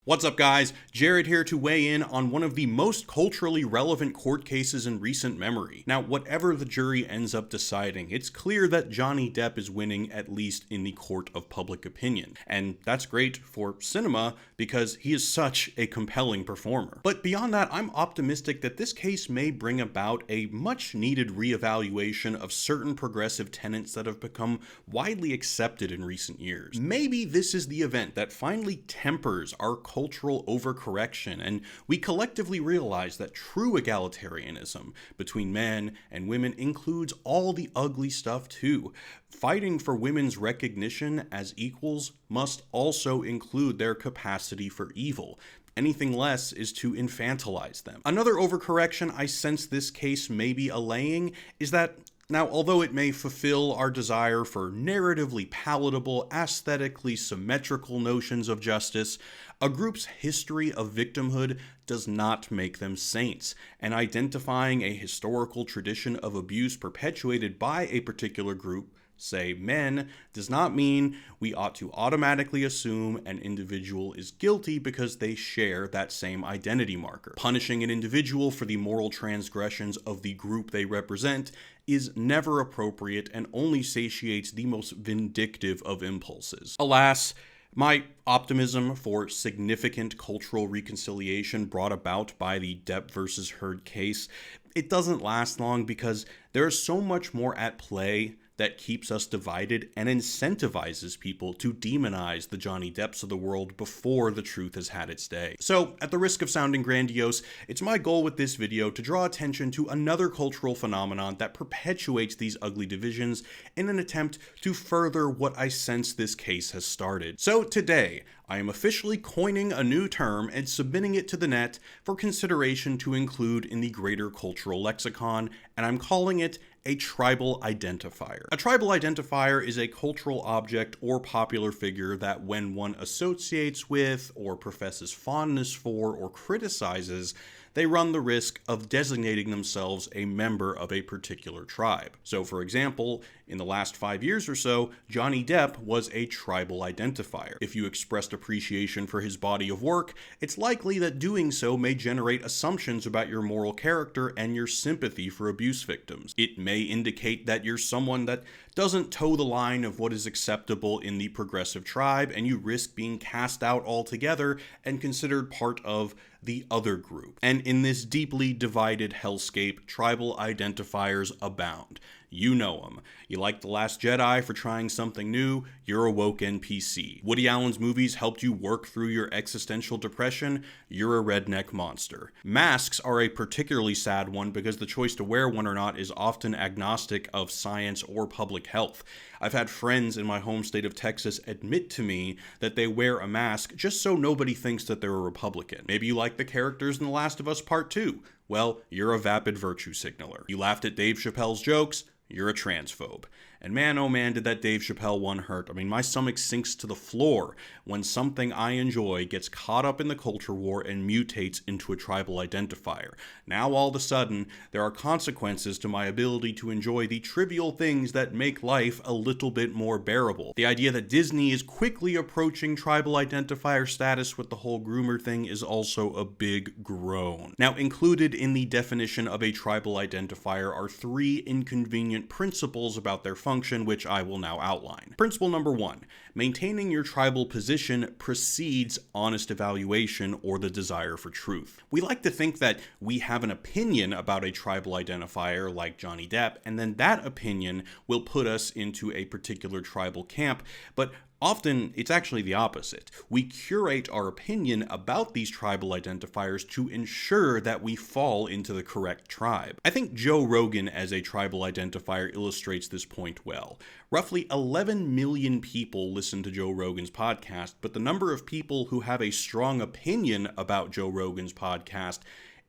What's up, guys? Jared here to weigh in on one of the most culturally relevant court cases in recent memory. Now, whatever the jury ends up deciding, it's clear that Johnny Depp is winning, at least in the court of public opinion. And that's great for cinema because he is such a compelling performer. But beyond that, I'm optimistic that this case may bring about a much-needed reevaluation of certain progressive tenets that have become widely accepted in recent years. Maybe this is the event that finally tempers our cultural overcorrection, and we collectively realize that true egalitarianism between men and women includes all the ugly stuff too. Fighting for women's recognition as equals must also include their capacity for evil. Anything less is to infantilize them. Another overcorrection I sense this case may be allaying is that now, although it may fulfill our desire for narratively palatable, aesthetically symmetrical notions of justice, a group's history of victimhood does not make them saints, and identifying a historical tradition of abuse perpetuated by a particular group, say men, does not mean we ought to automatically assume an individual is guilty because they share that same identity marker. Punishing an individual for the moral transgressions of the group they represent is never appropriate and only satiates the most vindictive of impulses. Alas, my optimism for significant cultural reconciliation brought about by the Depp versus Heard case, it doesn't last long because there is so much more at play that keeps us divided and incentivizes people to demonize the Johnny Depps of the world before the truth has had its day. So, at the risk of sounding grandiose, it's my goal with this video to draw attention to another cultural phenomenon that perpetuates these ugly divisions in an attempt to further what I sense this case has started. So today, I am officially coining a new term and submitting it to the net for consideration to include in the greater cultural lexicon, and I'm calling it a tribal identifier. A tribal identifier is a cultural object or popular figure that when one associates with or professes fondness for or criticizes, they run the risk of designating themselves a member of a particular tribe. So for example, in the last 5 years or so, Johnny Depp was a tribal identifier. If you expressed appreciation for his body of work, it's likely that doing so may generate assumptions about your moral character and your sympathy for abuse victims. It may indicate that you're someone that doesn't toe the line of what is acceptable in the progressive tribe, and you risk being cast out altogether and considered part of the other group. And in this deeply divided hellscape, tribal identifiers abound. You know them. You like The Last Jedi for trying something new, you're a woke NPC. Woody Allen's movies helped you work through your existential depression, you're a redneck monster. Masks are a particularly sad one because the choice to wear one or not is often agnostic of science or public health. I've had friends in my home state of Texas admit to me that they wear a mask just so nobody thinks that they're a Republican. Maybe you like the characters in The Last of Us Part 2. Well, you're a vapid virtue signaler. You laughed at Dave Chappelle's jokes, you're a transphobe. And man, oh man, did that Dave Chappelle one hurt. I mean, my stomach sinks to the floor when something I enjoy gets caught up in the culture war and mutates into a tribal identifier. Now all of a sudden, there are consequences to my ability to enjoy the trivial things that make life a little bit more bearable. The idea that Disney is quickly approaching tribal identifier status with the whole groomer thing is also a big groan. Now, included in the definition of a tribal identifier are 3 inconvenient principles about their function, which I will now outline. Principle number 1, maintaining your tribal position precedes honest evaluation or the desire for truth. We like to think that we have an opinion about a tribal identifier like Johnny Depp, and then that opinion will put us into a particular tribal camp, but often, it's actually the opposite. We curate our opinion about these tribal identifiers to ensure that we fall into the correct tribe. I think Joe Rogan as a tribal identifier illustrates this point well. Roughly 11 million people listen to Joe Rogan's podcast, but the number of people who have a strong opinion about Joe Rogan's podcast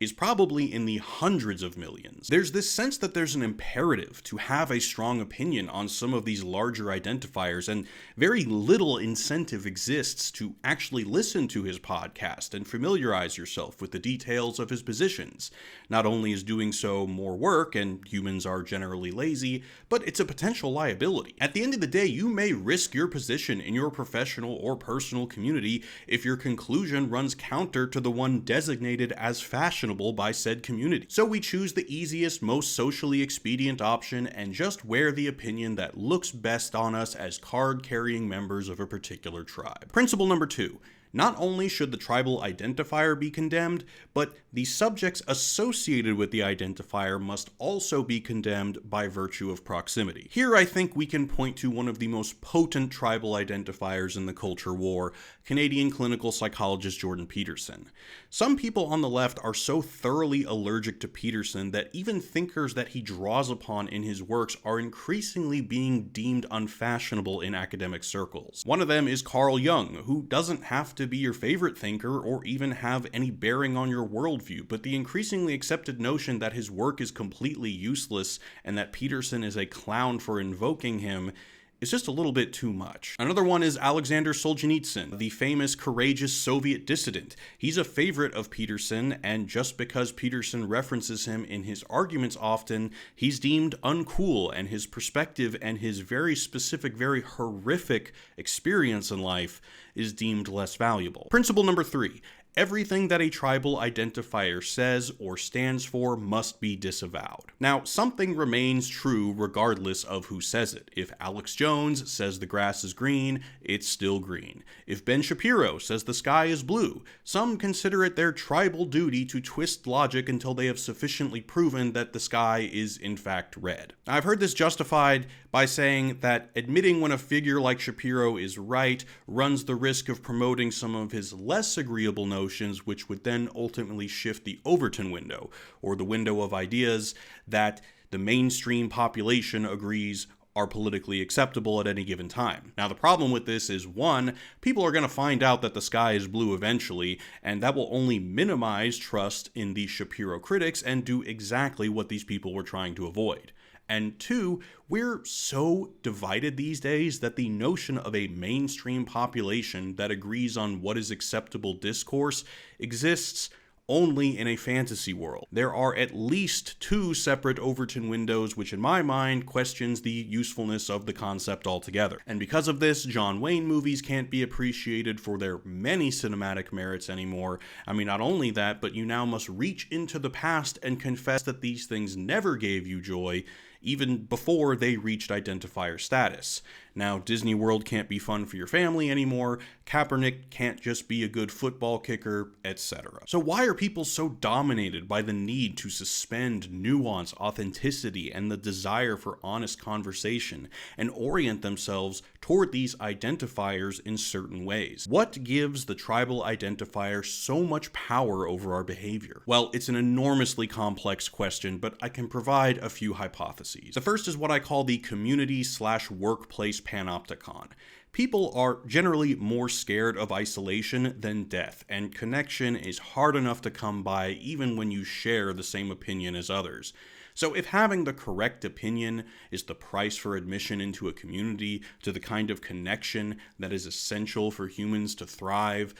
is probably in the hundreds of millions. There's this sense that there's an imperative to have a strong opinion on some of these larger identifiers, and very little incentive exists to actually listen to his podcast and familiarize yourself with the details of his positions. Not only is doing so more work, and humans are generally lazy, but it's a potential liability. At the end of the day, you may risk your position in your professional or personal community if your conclusion runs counter to the one designated as fashionable by said community. So we choose the easiest, most socially expedient option and just wear the opinion that looks best on us as card-carrying members of a particular tribe. Principle number 2. Not only should the tribal identifier be condemned, but the subjects associated with the identifier must also be condemned by virtue of proximity. Here I think we can point to one of the most potent tribal identifiers in the culture war, Canadian clinical psychologist Jordan Peterson. Some people on the left are so thoroughly allergic to Peterson that even thinkers that he draws upon in his works are increasingly being deemed unfashionable in academic circles. One of them is Carl Jung, who doesn't have to be your favorite thinker or even have any bearing on your worldview, but the increasingly accepted notion that his work is completely useless and that Peterson is a clown for invoking him is just a little bit too much. Another one is Alexander Solzhenitsyn, the famous courageous Soviet dissident. He's a favorite of Peterson, and just because Peterson references him in his arguments often, he's deemed uncool, and his perspective and his very specific, very horrific experience in life is deemed less valuable. Principle number 3. Everything that a tribal identifier says or stands for must be disavowed. Now, something remains true regardless of who says it. If Alex Jones says the grass is green, it's still green. If Ben Shapiro says the sky is blue, some consider it their tribal duty to twist logic until they have sufficiently proven that the sky is in fact red. I've heard this justified by saying that admitting when a figure like Shapiro is right runs the risk of promoting some of his less agreeable notions, which would then ultimately shift the Overton window, or the window of ideas that the mainstream population agrees are politically acceptable at any given time. Now, the problem with this is, one, people are going to find out that the sky is blue eventually, and that will only minimize trust in the Shapiro critics and do exactly what these people were trying to avoid. And 2, we're so divided these days that the notion of a mainstream population that agrees on what is acceptable discourse exists only in a fantasy world. There are at least 2 separate Overton windows, which in my mind questions the usefulness of the concept altogether. And because of this, John Wayne movies can't be appreciated for their many cinematic merits anymore. I mean, not only that, but you now must reach into the past and confess that these things never gave you joy, even before they reached identifier status. Now, Disney World can't be fun for your family anymore, Kaepernick can't just be a good football kicker, etc. So why are people so dominated by the need to suspend nuance, authenticity, and the desire for honest conversation, and orient themselves toward these identifiers in certain ways? What gives the tribal identifier so much power over our behavior? Well, it's an enormously complex question, but I can provide a few hypotheses. The first is what I call the community/workplace panopticon. People are generally more scared of isolation than death, and connection is hard enough to come by even when you share the same opinion as others. So if having the correct opinion is the price for admission into a community, to the kind of connection that is essential for humans to thrive,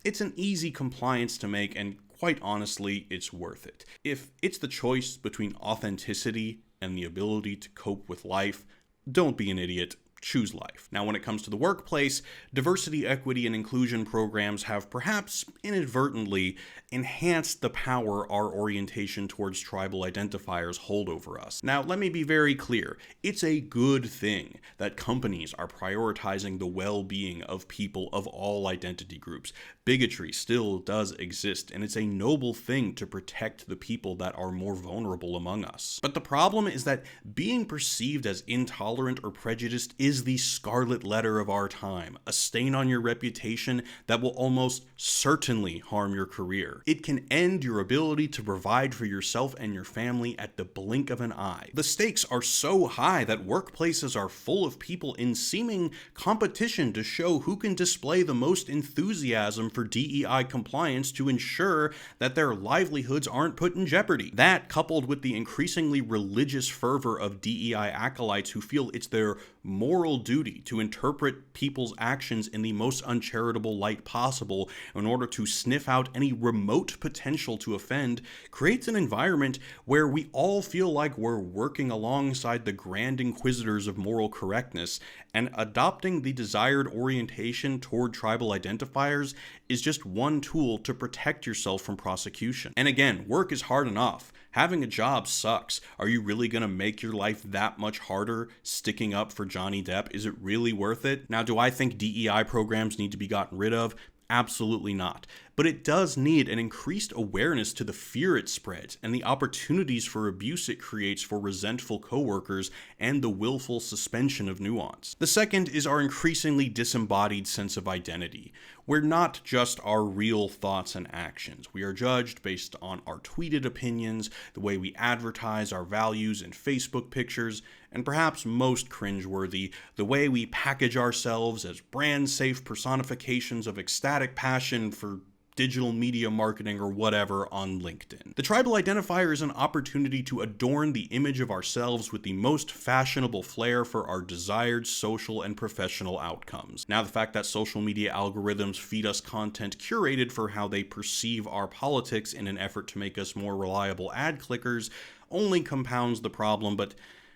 it's an easy compliance to make, and quite honestly, it's worth it. If it's the choice between authenticity and the ability to cope with life, don't be an idiot. Choose life. Now, when it comes to the workplace, diversity, equity, and inclusion programs have perhaps inadvertently enhanced the power our orientation towards tribal identifiers hold over us. Now, let me be very clear. It's a good thing that companies are prioritizing the well-being of people of all identity groups. Bigotry still does exist, and it's a noble thing to protect the people that are more vulnerable among us. But the problem is that being perceived as intolerant or prejudiced is is the scarlet letter of our time, a stain on your reputation that will almost certainly harm your career. It can end your ability to provide for yourself and your family at the blink of an eye. The stakes are so high that workplaces are full of people in seeming competition to show who can display the most enthusiasm for DEI compliance to ensure that their livelihoods aren't put in jeopardy. That, coupled with the increasingly religious fervor of DEI acolytes who feel it's their moral duty to interpret people's actions in the most uncharitable light possible in order to sniff out any remote potential to offend, creates an environment where we all feel like we're working alongside the grand inquisitors of moral correctness, and adopting the desired orientation toward tribal identifiers is just one tool to protect yourself from prosecution. And again, work is hard enough. Having a job sucks. Are you really going to make your life that much harder sticking up for Johnny Depp? Is it really worth it? Now, do I think DEI programs need to be gotten rid of? Absolutely not. But it does need an increased awareness to the fear it spreads and the opportunities for abuse it creates for resentful coworkers and the willful suspension of nuance. The second is our increasingly disembodied sense of identity. We're not just our real thoughts and actions. We are judged based on our tweeted opinions, the way we advertise our values in Facebook pictures, and perhaps most cringeworthy, the way we package ourselves as brand-safe personifications of ecstatic passion for digital media marketing or whatever on LinkedIn. The tribal identifier is an opportunity to adorn the image of ourselves with the most fashionable flair for our desired social and professional outcomes. Now, the fact that social media algorithms feed us content curated for how they perceive our politics in an effort to make us more reliable ad clickers only compounds the problem, but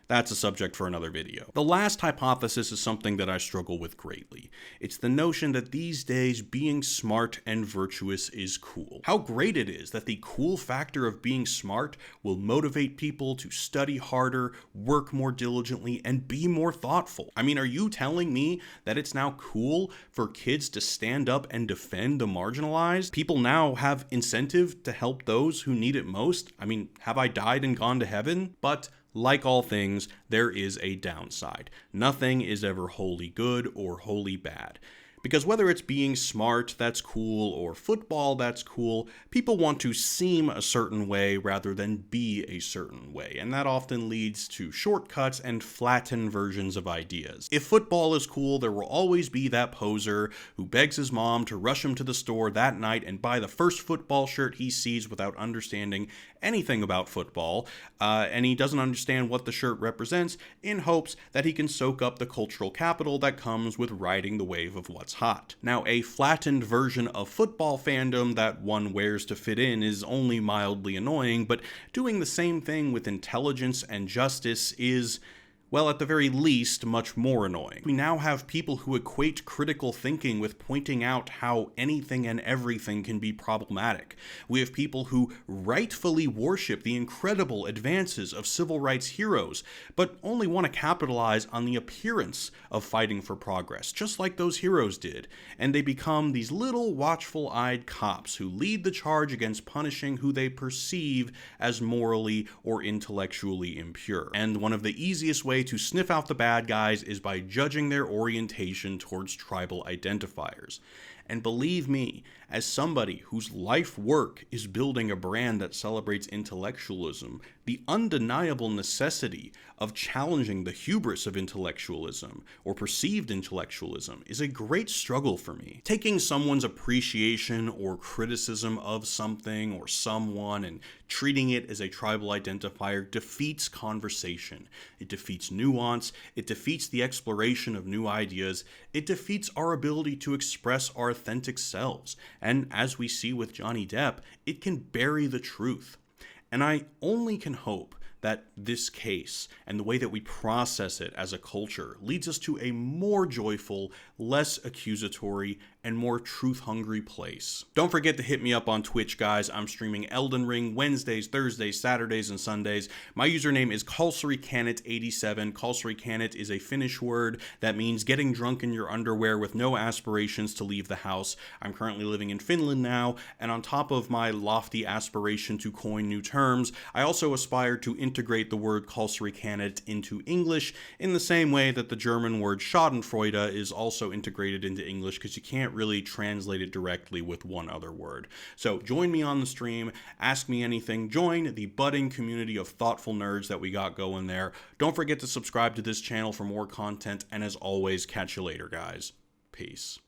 that's a subject for another video. The last hypothesis is something that I struggle with greatly. It's the notion that these days being smart and virtuous is cool. How great it is that the cool factor of being smart will motivate people to study harder, work more diligently, and be more thoughtful. I mean, are you telling me that it's now cool for kids to stand up and defend the marginalized? People now have incentive to help those who need it most? I mean, have I died and gone to heaven? But like all things, there is a downside. Nothing is ever wholly good or wholly bad. Because whether it's being smart, that's cool, or football, that's cool, people want to seem a certain way rather than be a certain way, and that often leads to shortcuts and flattened versions of ideas. If football is cool, there will always be that poser who begs his mom to rush him to the store that night and buy the first football shirt he sees without understanding anything about football, and he doesn't understand what the shirt represents, in hopes that he can soak up the cultural capital that comes with riding the wave of what's hot. Now, a flattened version of football fandom that one wears to fit in is only mildly annoying, but doing the same thing with intelligence and justice is, well, at the very least, much more annoying. We now have people who equate critical thinking with pointing out how anything and everything can be problematic. We have people who rightfully worship the incredible advances of civil rights heroes, but only want to capitalize on the appearance of fighting for progress, just like those heroes did. And they become these little watchful-eyed cops who lead the charge against punishing who they perceive as morally or intellectually impure. And one of the easiest ways to sniff out the bad guys is by judging their orientation towards tribal identifiers. And believe me, as somebody whose life work is building a brand that celebrates intellectualism, the undeniable necessity of challenging the hubris of intellectualism, or perceived intellectualism, is a great struggle for me. Taking someone's appreciation or criticism of something or someone and treating it as a tribal identifier defeats conversation. It defeats nuance. It defeats the exploration of new ideas. It defeats our ability to express our authentic selves. And as we see with Johnny Depp, it can bury the truth. And I only can hope that this case and the way that we process it as a culture leads us to a more joyful, less accusatory, and more truth-hungry place. Don't forget to hit me up on Twitch, guys. I'm streaming Elden Ring Wednesdays, Thursdays, Saturdays, and Sundays. My username is Kalsarikanit87. Kalsarikanit is a Finnish word that means getting drunk in your underwear with no aspirations to leave the house. I'm currently living in Finland now, and on top of my lofty aspiration to coin new terms, I also aspire to integrate the word Kalsarikanit into English in the same way that the German word Schadenfreude is also integrated into English, because you can't really translate it directly with one other word. So join me on the stream, ask me anything, join the budding community of thoughtful nerds that we got going there. Don't forget to subscribe to this channel for more content, and as always, catch you later, guys. Peace.